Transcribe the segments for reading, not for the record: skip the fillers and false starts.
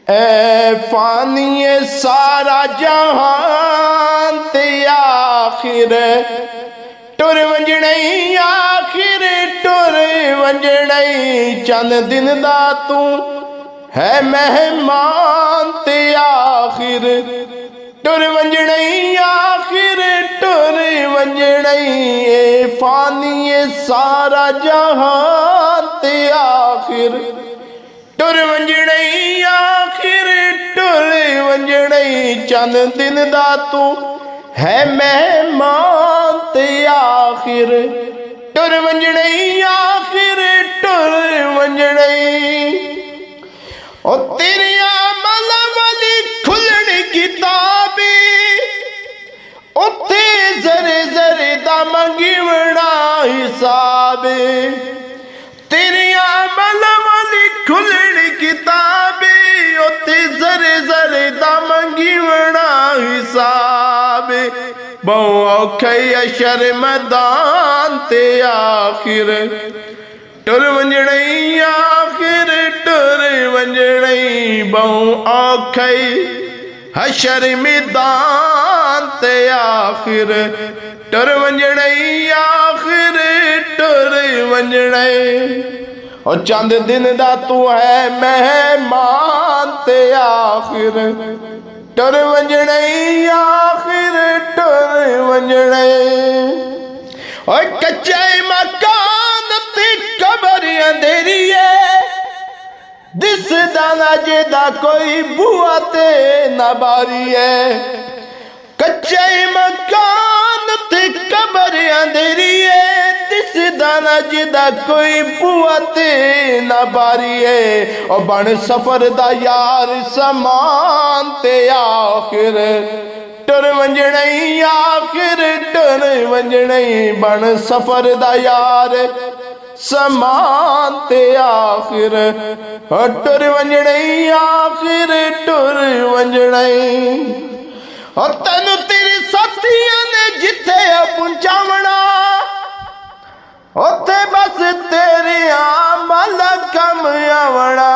ए फानी सारा जहान ते आखिर टुर वंजणई आखिर टुर वंजणई चंद दिन दा तू है मेहमान ते आखिर टुर वंजणई आखिर टुर वंजणई ए फानी सारा जहान ते आखिर टुर वंजणई आखिर टुर वंजणई चंद दिन दा तू है मेहमान ते आखिर टुर वंजणई आखिर टुर वंजणई ओ तेरिया मलम वाली खुलनी किताबी उथे जरे जरे दा मंगीवना हिसाब तेरिया मलम वाली खुलनी किताबी उथे जरे जरे दा मंगीवना हिसाब बहु औखे अशर मैदान ते आखिर टुर वंजणई आखिर टुर वंजणई बहु औखे हशर मैदान ते आखिर टुर वंजणई आखिर टुर वंजणई और चंद दिन दा तू है मेहमान ते आखिर टुर वंजणई आखिर टुर वंजणई और कच्चे मकान ते कबर अंधेरी है दिसदा ना जेदा कोई बुआ ते ना बारी है कच्चे मकान ते कबर अंधेरी है दिसदा ना जेदा कोई बुआ ते ना बारी है और बन सफर दा यार समान ते आखिर टुर वंजणई आखिर टुर वंजणई बन सफर दा यार समान ते आखिर टुर वंजणई आखिर टुर वंजणई और तेनू तेरे साथियां ने जिथे पहुंचावना उथे बस तेरे अमल कम आवना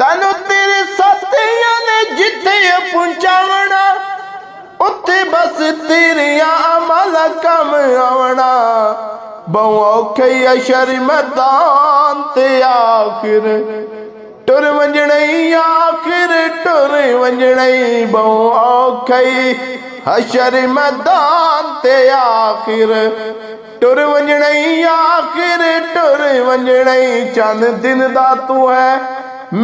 तेनू तेरे साथियां ने जिथे पहुंचावना उथे बस तेरे अमल कम आवना बहु औखे अशर मैदान ते आखिर टुर वंजणई आखिर टुर वंजणई बहु औखे अशर मैदान ते आखिर टुर वंजणई आखिर टुर वंजणई चंद दिन दा तू है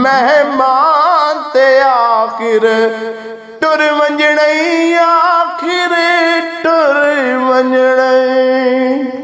मेहमान ते आखिर टुर वंजणई आखिर टुर वंजणई।